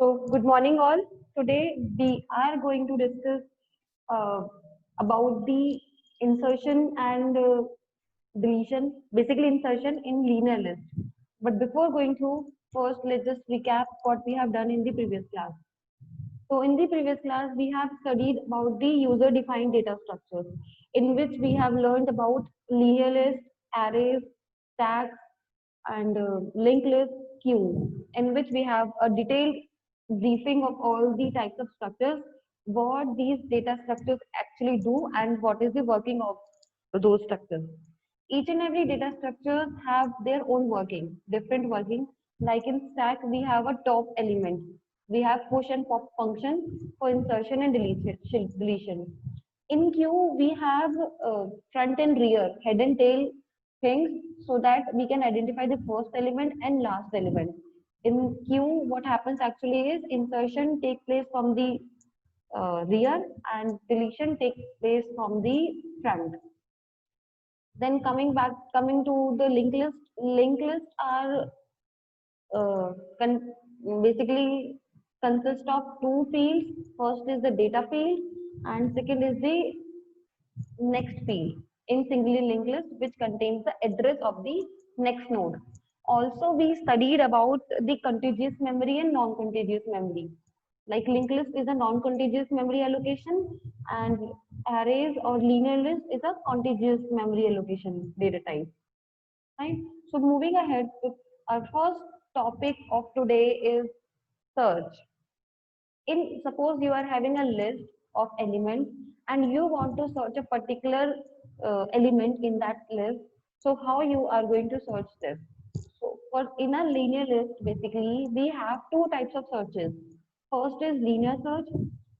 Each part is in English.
So, good morning, all. Today, we are going to discuss uh, about the insertion and deletion, basically insertion in linear list. But before going through, first let's just recap what we have done in the previous class. So, in the previous class, we have studied about the user-defined data structures, in which we have learned about linear list, arrays, stacks, and linked list queue, in which we have a detailed briefing of all the types of structures, what these data structures actually do, and what is the working of those structures. Each and every data structures have their own working, different working. Like in stack, we have a top element. We have push and pop function for insertion and deletion. In queue, we have front and rear, head and tail things so that we can identify the first element and last element. In queue, what happens actually is insertion takes place from the rear and deletion takes place from the front. Then coming to the linked list are uh, con- basically consist of two fields. First is the data field and second is the next field in singly linked list, which contains the address of the next node. Also, we studied about the contiguous memory and non-contiguous memory. Like linked list is a non-contiguous memory allocation, and arrays or linear list is a contiguous memory allocation data type. Right. So moving ahead, our first topic of today is search. In suppose you are having a list of elements and you want to search a particular element in that list, so how you are going to search this? So for in a linear list, basically we have two types of searches. First is linear search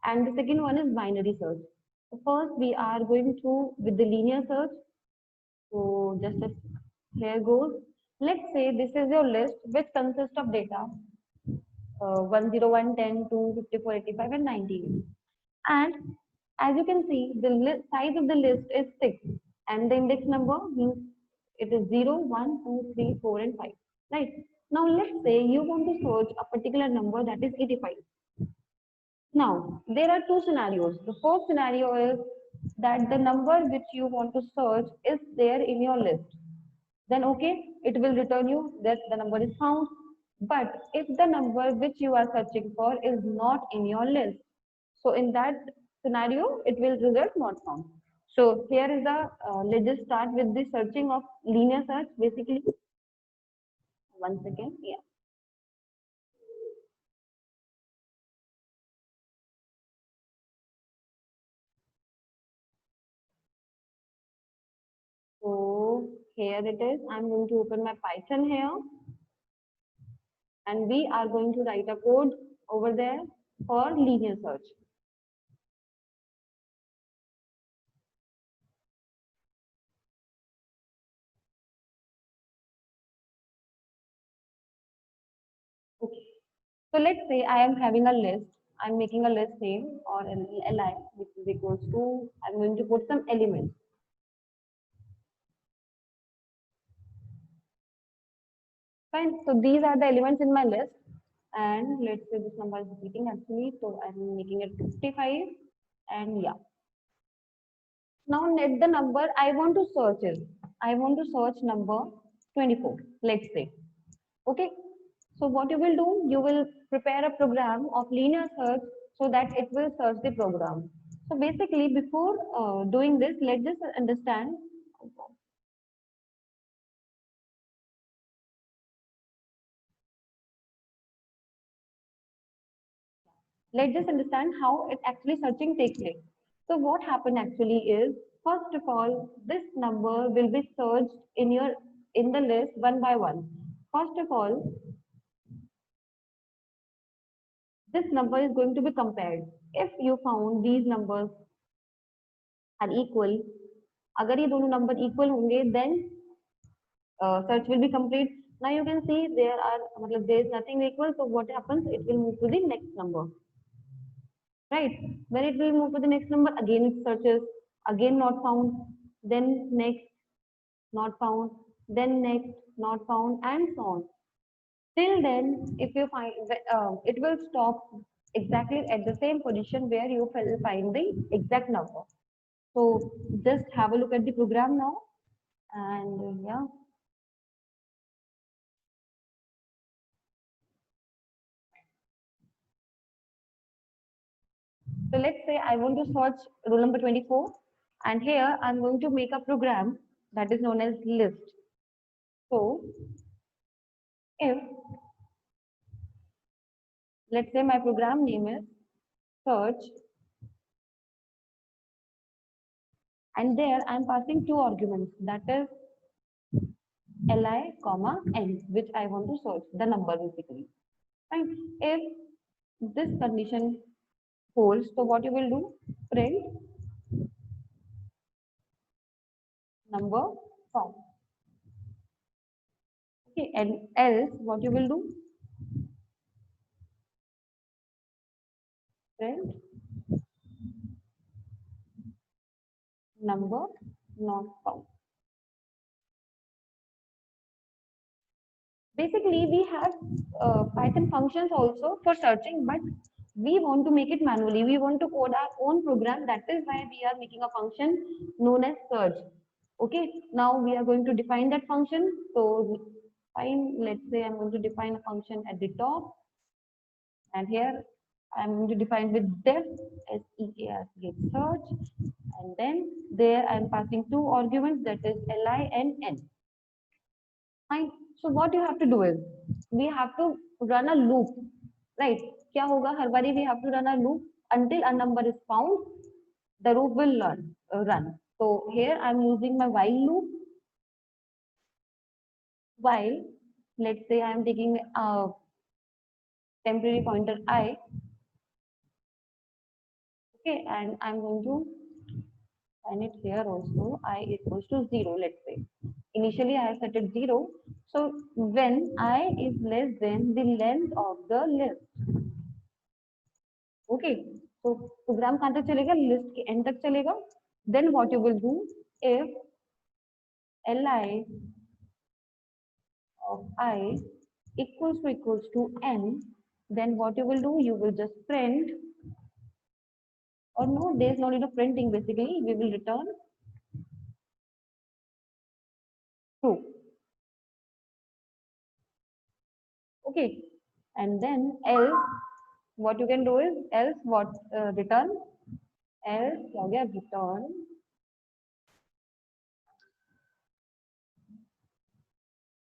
and the second one is binary search. So first we are going through with the linear search. So just as here goes, let's say this is your list which consists of data 101, 10, 2, 54, 85, and 19. And as you can see, the size of the list is 6, and the index number means it is 0, 1, 2, 3, 4, and 5. Right? Now, let's say you want to search a particular number that is 85. Now, there are two scenarios. The first scenario is that the number which you want to search is there in your list. Then, okay, it will return you that the number is found. But if the number which you are searching for is not in your list, so in that scenario, it will result not found. So here is the, let's just start with the searching of linear search basically. Once again, yeah. So here it is. I'm going to open my Python here and we are going to write a code over there for linear search. Okay. So let's say I am having a list. I'm making a list name or an li, which is equals to, I'm going to put some elements. Fine. So these are the elements in my list. And let's say this number is repeating actually. So I'm making it 55. And yeah. Now let the number I want to search is, I want to search number 24, let's say. Okay. So what you will do, you will prepare a program of linear search so that it will search the program. So basically, before doing this, let's just understand. Let's just understand how it actually searching takes place. So what happened actually is, first of all, this number will be searched in the list one by one. First of all, this number is going to be compared. If you found these numbers are equal, अगर ये दोनों number equal होंगे, then search will be complete. Now you can see there is nothing equal. So what happens? It will move to the next number, right? When it will move to the next number, again it searches, again not found, then next, not found, then next, not found, and so on. Till then, if you find it will stop exactly at the same position where you will find the exact number. So just have a look at the program now, and yeah. So let's say I want to search rule number 24, and here I'm going to make a program that is known as list. So if let's say my program name is search, and there I'm passing two arguments, that is li comma n, which I want to search the number basically. Fine. If this condition holds, so what you will do, print number from. Okay, and else what you will do, print number not found. Basically, we have Python functions also for searching, but we want to make it manually. We want to code our own program. That is why we are making a function known as search. Okay, now we are going to define that function. So, fine, let's say I'm going to define a function at the top, and here I'm going to define with def, S-E-A-R-C-H, search, and then there I'm passing two arguments, that is li and n. Fine. So what you have to do is we have to run a loop, right? क्या होगा हर बारी we have to run a loop until a number is found. The loop will run. So here I'm using my while loop. While let's say I'm taking a temporary pointer I, okay, and I'm going to find it here also. I equals to 0. Let's say initially I have set it 0. So when I is less than the length of the list. Okay, so program कहाँ तक चलेगा, list के end तक चलेगा. Then what you will do, if li of I equals to n, then what you will do, you will just print, or no, there is no need of printing. Basically we will return true. Okay, and then else what you can do is else what return, else क्या हो गया, return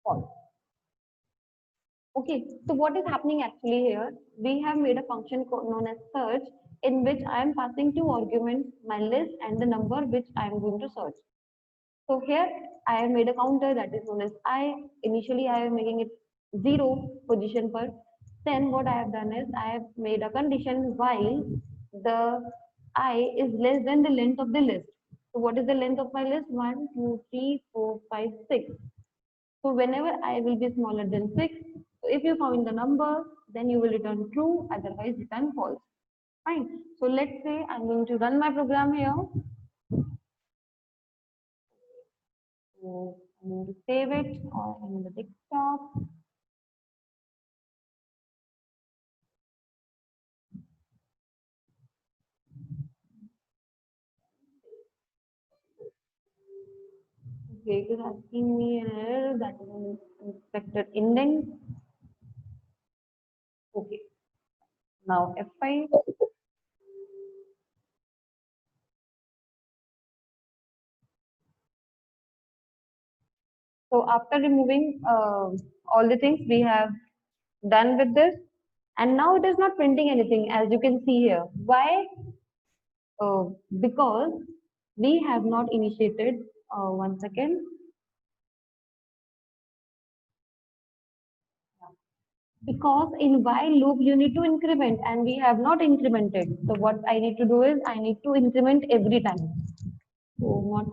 false. Okay, so what is happening actually here? We have made a function known as search, in which I am passing two arguments, my list and the number which I am going to search. So here I have made a counter that is known as I. Initially I am making it 0 position per. Then what I have done is I have made a condition while the I is less than the length of the list. So what is the length of my list? 1, 2, 3, 4, 5, 6. So whenever I will be smaller than 6, so if you found the number, then you will return true, otherwise return false. Fine. So let's say I'm going to run my program here. So I'm going to save it in the desktop. Okay, it is asking me an error that is an inspector indent. Okay. Now F5. So after removing all the things, we have done with this, and now it is not printing anything, as you can see here. Why? Because we have not initiated, one second, because in while loop you need to increment and we have not incremented. So what I need to do is I need to increment every time. So what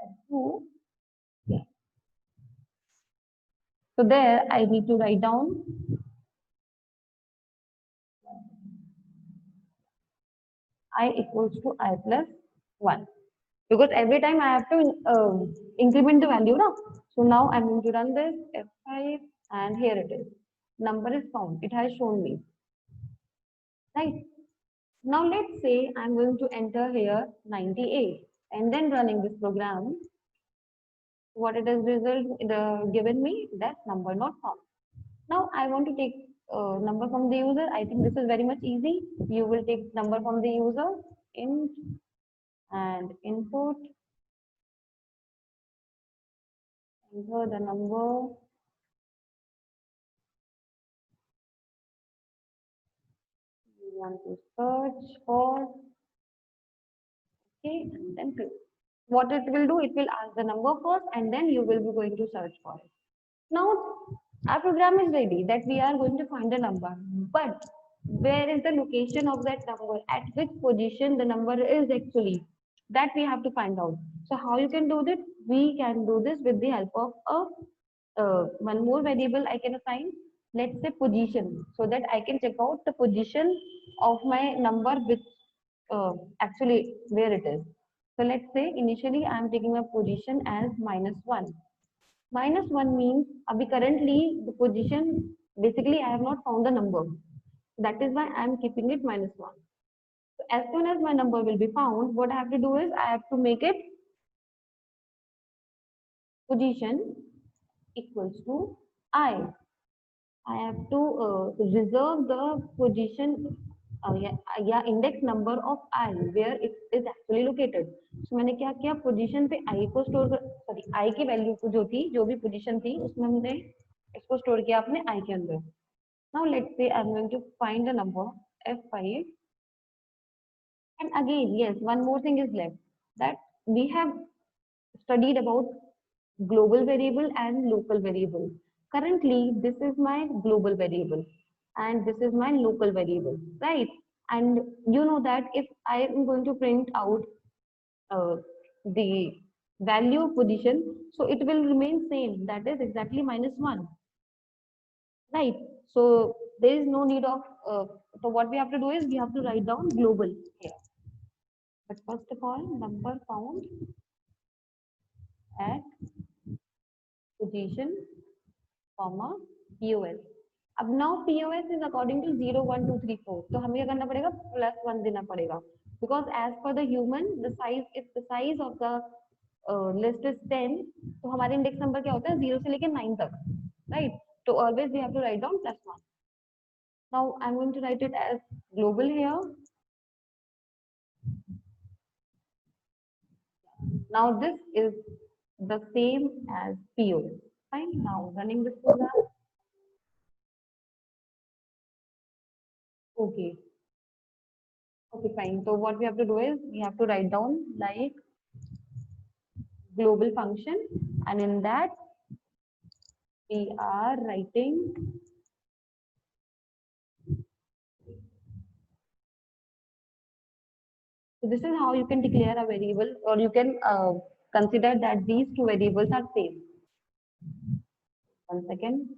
I do, yeah. So there I need to write down I equals to I plus 1, because every time I have to increment the value now. So now I'm going to run this F5, and here it is. number is found. It has shown me, right? Now let's say I'm going to enter here 98 and then running this program. What it has given me, that number not found. Now I want to take number from the user. I think this is very much easy. You will take number from the user, int and input, enter the number. You want to search for, okay, and then click. What it will do, it will ask the number first and then you will be going to search for it. Now our program is ready that we are going to find the number, but where is the location of that number? At which position the number is actually? That we have to find out. So how you can do this? We can do this with the help of a one more variable I can assign. Let's say position, so that I can check out the position of my number, which actually where it is. So let's say initially I am taking a position as -1. -1 means currently the position, basically I have not found the number. That is why I am keeping it -1. So as soon as my number will be found, what I have to do is I have to make it position equals to I. I have to reserve the position, yeah, index number of I where it is actually located. So मैंने क्या किया, position पे I को store कर, sorry, I की value को जो थी, जो भी position थी उसमें हमने इसको store किया अपने I के अंदर. Now let's say I'm going to find the number F5, and again yes, one more thing is left, that we have studied about global variable and local variable. Currently, this is my global variable and this is my local variable, right? And you know that if I am going to print out uh, the value position, so it will remain same, that is exactly -1, right? So there is no need of, so what we have to do is we have to write down global here. But first of all, number found at position, comma, POS. अब now POS is according to 0 1 2 3 4, तो हमें क्या करना पड़ेगा, +1 देना पड़ेगा, because as per the human the size, if the size of the list is 10, तो हमारे index number क्या होता है 0 से लेके 9 तक, right? So always we have to write down +1. Now I'm going to write it as global here. Now this is the same as POS. Fine. Now running this program. Okay. Okay, fine. So what we have to do is we have to write down like global function, and in that we are writing so this is how you can declare a variable, or you can consider that these two variables are same. One second.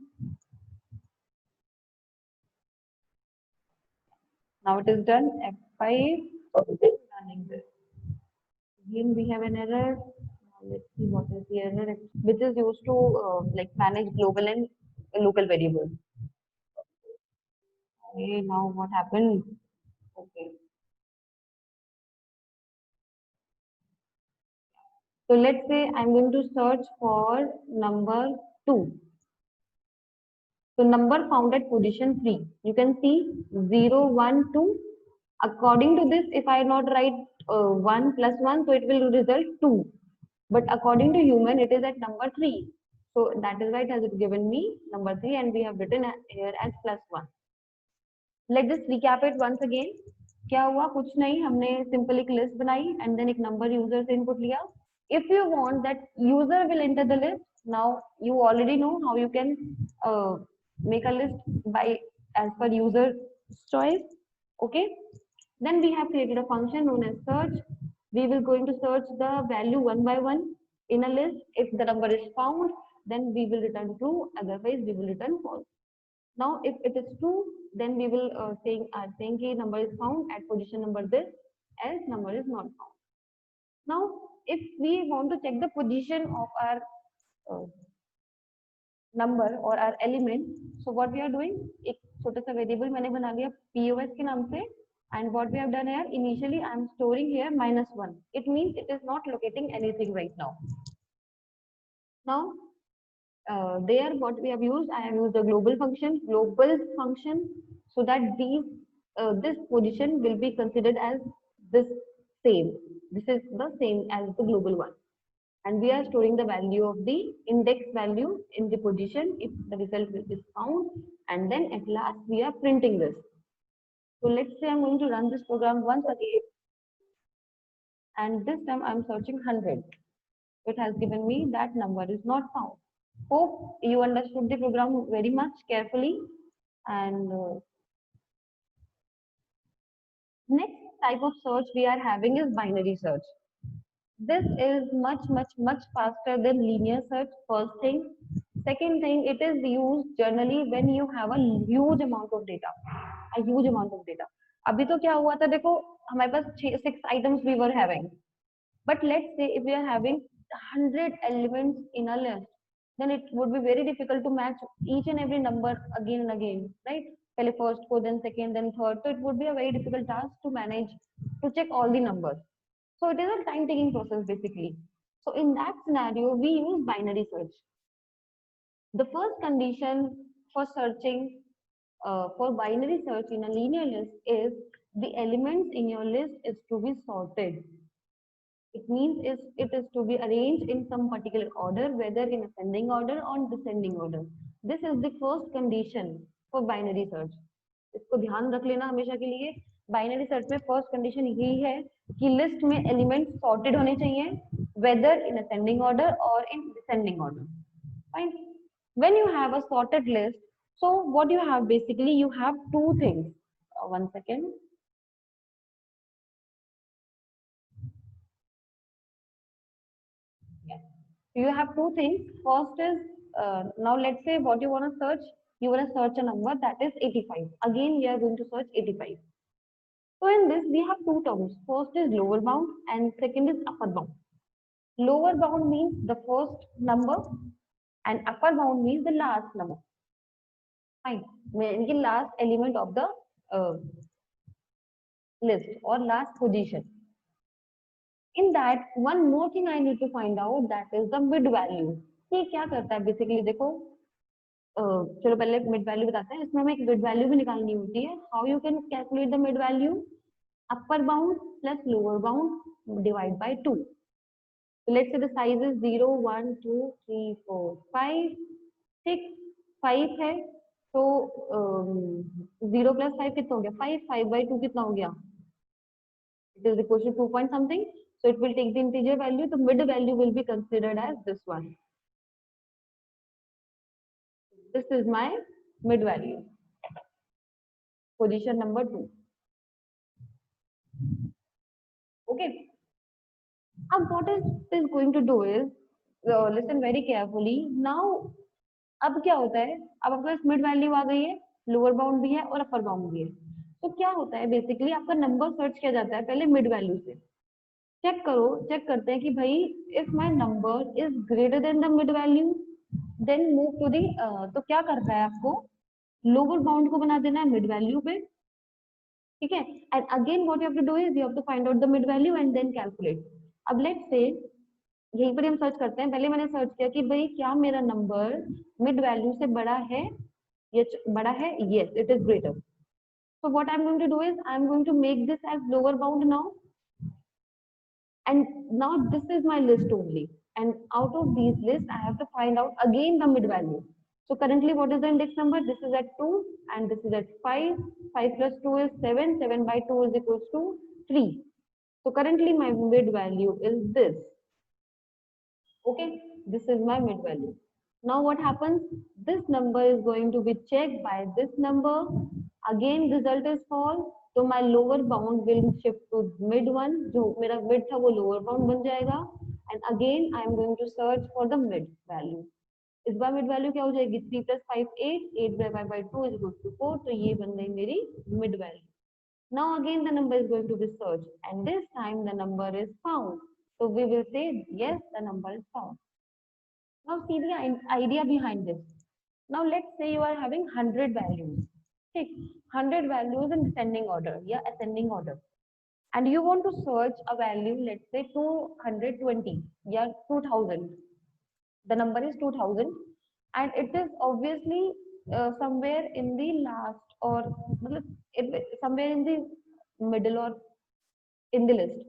Now it is done. F5 running this. Again we have an error. Now let's see what is the error, which is used to like manage global and local variables. Okay, now what happened? Okay. So let's say I'm going to search for number 2. So number found at position 3. You can see 0, 1, 2. According to this, if I not write 1 plus 1, so it will result 2. But according to human, it is at number 3. So that is why it has given me number 3, and we have written here as +1. Let's just recap it once again. क्या हुआ, कुछ नहीं, हमने simple एक list बनाई and then एक number user से input लिया. If you want that user will enter the list, now you already know how you can make a list by as per user choice. Okay, then we have created a function known as search. We will going to search the value one by one in a list. If the number is found, then we will return true, otherwise we will return false. Now, if it is true, then we will saying number is found at position number this, else number is not found. Now, if we want to check the position of our uh, number or our element. So what we are doing, एक छोटा सा variable मैंने बना लिया POS के नाम से, and what we have done here, initially I am storing here -1. It means it is not locating anything right now. Now there what we have used, I have used a global function, so that this position will be considered as this same. This is the same as the global one, and we are storing the value of the index value in the position if the result is found, and then at last we are printing this. So let's say I'm going to run this program once again, and this time I'm searching 100. It has given me that number is not found. Hope you understood the program very much carefully. And next type of search we are having is binary search. This is much faster than linear search, first thing. Second thing, it is used generally when you have a huge amount of data. A huge amount of data. अभी तो क्या हुआ था देखो, हमारे पास 6 items we were having. But let's say if we are having 100 elements in a list, then it would be very difficult to match each and every number again and again, right? पहले first को, then second, then third. So it would be a very difficult task to manage, to check all the numbers. So it is a time-taking process basically. So in that scenario, we use binary search. The first condition for searching for binary search in a linear list is the elements in your list is to be sorted. It means it is to be arranged in some particular order, whether in ascending order or descending order. This is the first condition for binary search. इसको ध्यान रख लेना हमेशा के लिए. Binary search में first condition यही है कि लिस्ट में एलिमेंट सॉर्टेड होने चाहिए, वेदर इन असेंडिंग ऑर्डर और in descending order. Fine. When you have a sorted list, so what you have basically, you have two things. One second. Yeah. You have two things. First is, now let's say what you want to search. You want to search a number that is 85. Again, we are going to search 85. So in this, we have two terms. First is lower bound and second is upper bound. Lower bound means the first number and upper bound means the last number. Fine. Meaning the last element of the list or last position. In that, one more thing I need to find out, that is the mid value. ये क्या करता है basically देखो, चलो पहले mid value बताते हैं. इसमें हमें एक मिड वैल्यू भी निकालनी होती है. How you can calculate the mid value? Upper bound plus lower bound divide by 2. So let's say the size is 0, 1, 2, 3, 4, 5, 6, 5 है. तो 0 plus 5 कितना हो गया? 5. 5 by 2 कितना हो गया? It is equal to 2 point something. So it will take the integer value. The mid value will be considered as this one. This is my mid value. Position number 2. Okay. Now what it is going to do is, listen very carefully. Now अब क्या होता है, अब आपके पास mid value आ गई है, lower bound भी है और अपर बाउंड भी है. तो क्या होता है बेसिकली, आपका नंबर सर्च किया जाता है पहले मिड वैल्यू से. चेक करते हैं कि भाई if my number is greater than the mid value, then move to the. तो क्या करता है, आपको लोअर बाउंड को बना देना है मिड वैल्यू पे. ठीक है. And again what you have to do is you have to find out the mid value and then calculate. अब लेट्स से यहीं पर हम सर्च करते हैं. पहले मैंने सर्च किया कि भाई क्या मेरा नंबर मिड वैल्यू से बड़ा है, ये बड़ा है. Yes, it is greater. So what I'm going to do is I'm going to make this as lower bound now, and now this is my list only, and out of these lists I have to find out again the mid value. So currently what is the index number? This is at 2 and this is at 5. 5 plus 2 is 7. 7 by 2 is equals to 3. So currently my mid value is this. Okay, this is my mid value. Now what happens? This number is going to be checked by this number. Again result is false. तो my lower bound will shift to mid one. जो मेरा mid था वो lower bound बन जाएगा. And again I am going to search for the mid value. इस बार mid value क्या हो जाएगी? 3 plus 5 8. 8 by 5 by 2 is equal to 4. तो ये बन गई मेरी mid value. Now again the number is going to be searched, and this time the number is found. So we will say yes, the number is found. Now see the idea behind this. Now let's say you are having 100 values. ठीक, 100 values in descending order या ascending order, and you want to search a value, let's say 220 या 2000. The number is 2000, and it is obviously somewhere in the last, or somewhere in the middle or in the list.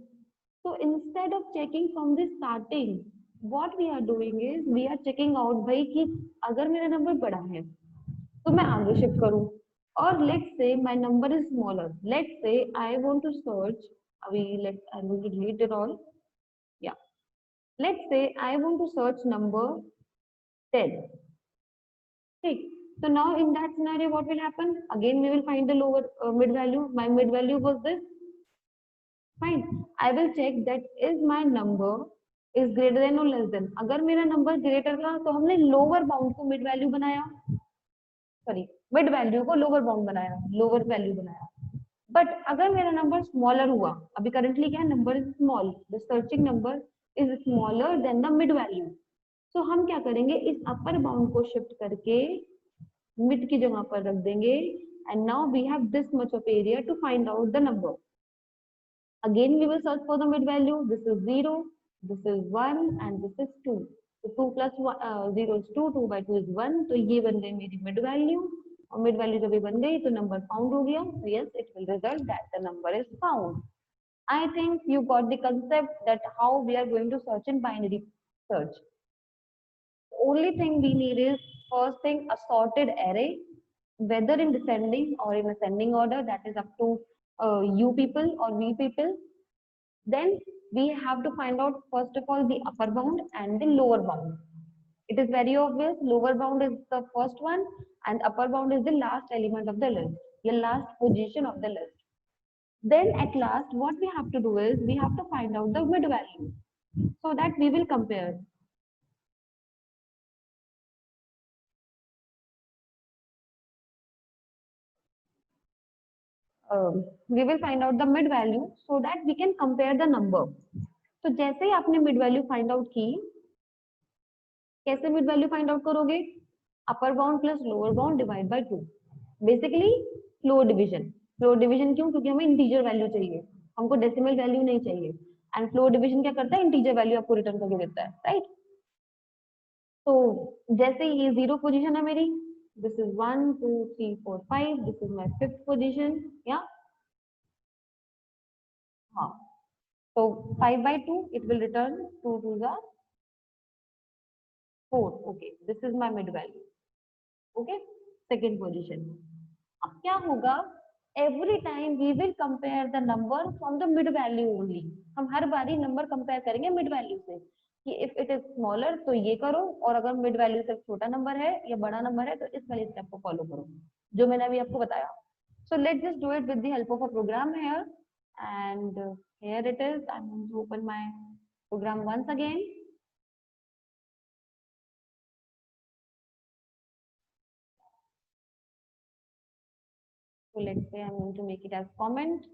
So instead of checking from the starting, what we are doing is we are checking out भाई कि अगर मेरा number बड़ा है तो मैं आगे shift करूं, और let's say my number is smaller. Let's say I want to search, अभी let's I'm going to delete it all. Yeah, let's say I want to search number 10. ठीक, so now in that scenario what will happen? Again we will find the lower mid value. My mid value was this. Fine, I will check that is my number is greater than or less than. अगर मेरा number greater था तो हमने lower bound को mid value बनाया, sorry mid value को lower bound बनाया, lower value बनाया. बट अगर मेरा नंबर स्मॉलर हुआ, अभी करंटली क्या है, number is small, the searching number is smaller than the mid value. तो हम क्या करेंगे, इस अपर बाउंड को शिफ्ट करके मिड की जगह पर रख देंगे, and now we have this much of area to find out the number. Again, we will search for the mid value. This is 0, this is 1, and this is 2. So 2 plus 0 is 2, 2 by 2 is 1. तो ये बन गई मेरी mid value. और mid value जब ये बन गई तो number found हो गया. So yes, it will result that the number is found. I think you got the concept that how we are going to search in binary search. The only thing we need is first thing a sorted array, whether in descending or in ascending order. That is up to you people or we people. Then we have to find out first of all the upper bound and the lower bound. It is very obvious, lower bound is the first one and upper bound is the last element of the list, the last position of the list. Then at last what we have to do is we have to find out the mid value so that we will compare. We will find out the mid value so that we can compare the number. तो जैसे ही आपने mid value find out की, कैसे mid value find out करोगे? Upper bound plus lower bound divide by 2. Basically floor division. Floor division क्यों? क्योंकि हमें integer value चाहिए, हमको decimal value नहीं चाहिए. And floor division क्या करता है? Integer value आपको return करके देता है, right? तो जैसे ये 0 position है मेरी, this is 1 2 3 4 5, this is my 5th position. Yeah, हाँ. So 5 by 2, it will return 2 to the 4. Okay, this is my mid value. Okay, second position. अब क्या होगा? Every time we will compare the number from the mid value only. हम हर बारी number compare करेंगे mid value से कि if it is smaller तो ये करो, और अगर मिड वैल्यू से छोटा नंबर है या बड़ा नंबर है तो इस वाले स्टेप को फॉलो करो जो मैंने अभी आपको बताया. So let's just do it with the help of a program here, and here it is. I'm going to open my program once again. So let's say I'm going to make it as comment.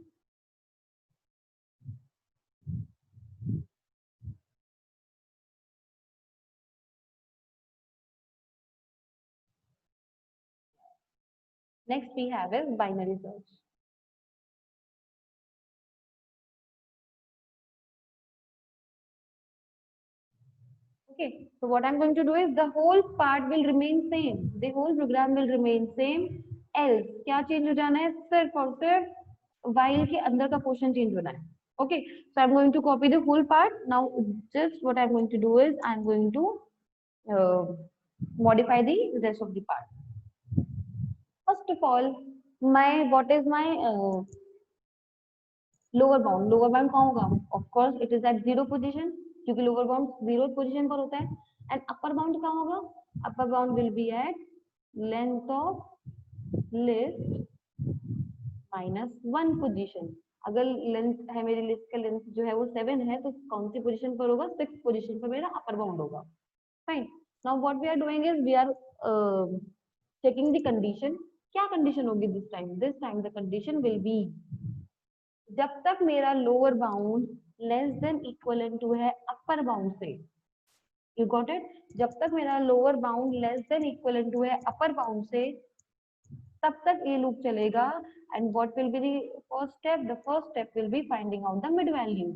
Next we have is binary search. Okay, so what I'm going to do is the whole part will remain same. The whole program will remain same. Else क्या change हो जाना है? सिर्फ और सिर्फ while के अंदर का portion change होना है. Okay, so I'm going to copy the full part. Now just what I'm going to do is I'm going to modify the rest of the part. First of all, what is my lower bound? Lower bound कहाँ होगा? Of course, it is at 0 position, क्योंकि lower bound 0 position पर होता है. And upper bound कहाँ होगा? Upper bound will be at length of list minus 1 position. अगर length है मेरी लिस्ट का लेंथ जो है वो 7 है तो कौन सी पोजीशन पर होगा? 6 पोजीशन पर मेरा अपर बाउंड होगा. Fine. Now what we are doing is we are checking the condition. क्या कंडीशन होगी this time? This time the condition will be जब तक मेरा lower bound less than equal to है अपर बाउंड से, you got it? जब तक मेरा lower bound less than equal to है अपर बाउंड से, तब तक ये लूप चलेगा. And what will be the first step? The first step will be finding out the mid value.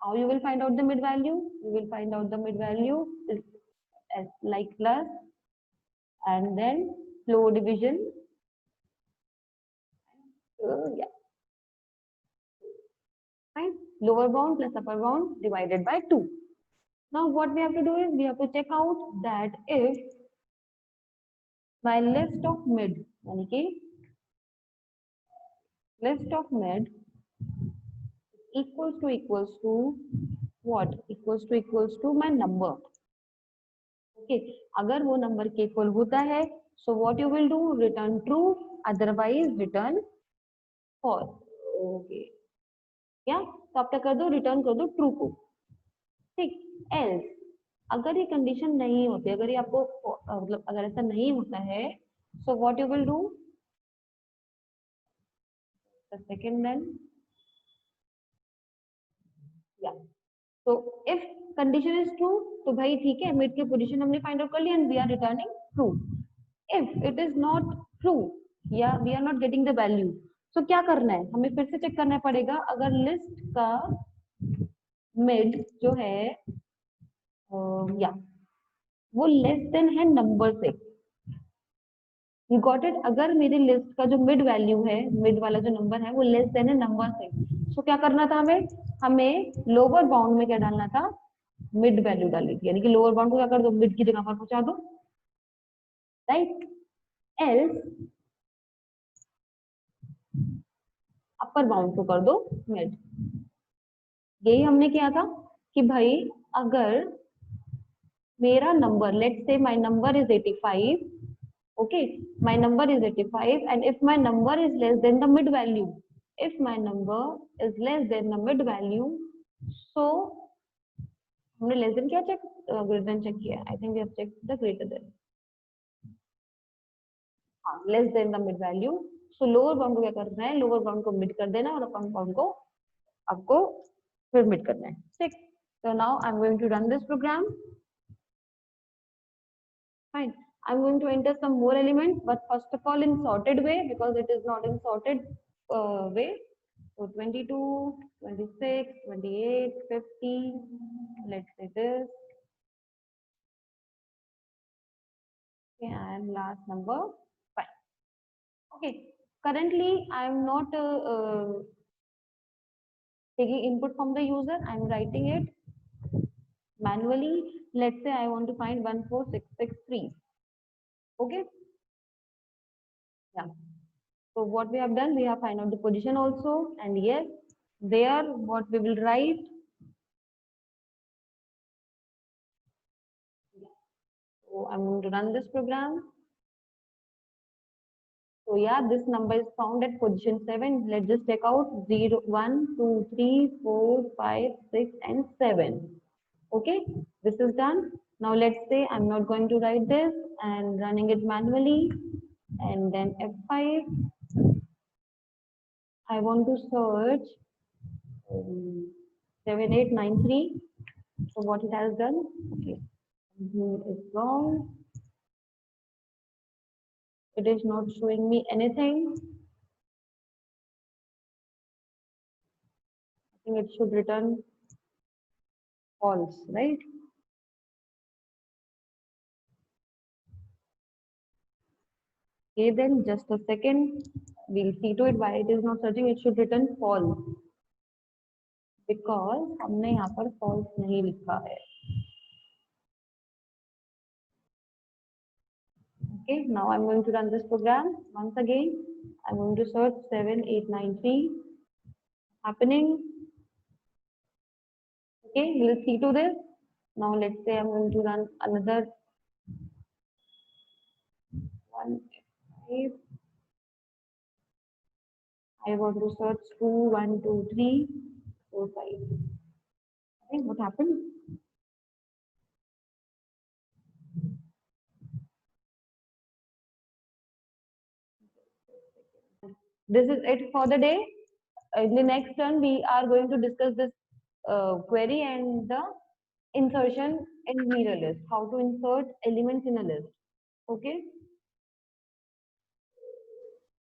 How you will find out the mid value? You will find out the mid value is as like plus and then flow division. Yeah, fine. Lower bound plus upper bound divided by 2. Now what we have to do is we have to check out that if my list of mid, यानी कि list of mid equals to what? Equals to my number. Okay, अगर वो number के equal होता है, so what you will do? Return true, otherwise return false. Okay, क्या? तो आप क्या कर दो? रिटर्न कर दो ट्रू को. ठीक. एल्स अगर ये कंडीशन नहीं होती, अगर ये आपको मतलब अगर ऐसा नहीं होता है, so what you will do? The second then, yeah. So if condition is true, तो भाई ठीक है, मिड की पोजीशन हमने फाइंड आउट कर लिया, and we are returning true. If it is not true, या we are not getting the value, so क्या करना है? हमें फिर से चेक करना पड़ेगा. अगर लिस्ट का मिड जो है या वो लेस देन है नंबर से. You got it? अगर मेरी लिस्ट का जो मिड वैल्यू है, मिड वाला जो नंबर है वो लेस देन है नंबर से, तो क्या करना था हमें? हमें लोअर बाउंड में क्या डालना था? मिड वैल्यू डाली थी. यानी कि लोअर बाउंड को क्या कर दो? मिड की जगह पर पहुंचा दो. राइट. एल्स अपर बाउंड को कर दो मिड. यही हमने किया था कि भाई अगर मेरा number, let's say my number is 85. Okay, my number is 85 and if my number is less than the mid value, if my number is less than the mid value, so हमने less than क्या check, greater than check किया. I think we have checked the greater than. हाँ, less than the mid value. So lower bound को क्या करना है? lower bound को mid कर देना और upper bound को आपको फिर mid करना है. ठीक. So now I'm going to run this program. Fine. I'm going to enter some more elements, but first of all in sorted way, because it is not in sorted way. So 22, 26, 28, 50, let's say this. Okay, and last number 5. Okay, currently I am not taking input from the user. I am writing it manually. Let's say I want to find 14663. Okay. Yeah. So what we have done, we have find out the position also, and yes, there what we will write. So I'm going to run this program. So yeah, this number is found at position 7. Let's just check out 0, 1, 2, 3, 4, 5, 6, and 7. Okay, this is done. Now let's say I'm not going to write this and running it manually, and then F5. I want to search 7893. So what it has done? Okay, it's wrong. It is not showing me anything. I think it should return false, right? Okay, then just a second. We'll see to it why it is not searching. It should return false because हमने यहाँ पर false नहीं लिखा है. Okay, now I'm going to run this program once again. I'm going to search 7893. Happening. Okay, we'll see to this. Now let's say I'm going to run another 1. I want to search 2, 1, 2, 3, 4, 5. Okay, what happened? This is it for the day. In the next turn, we are going to discuss this query and the insertion in linear list, how to insert elements in a list. Okay.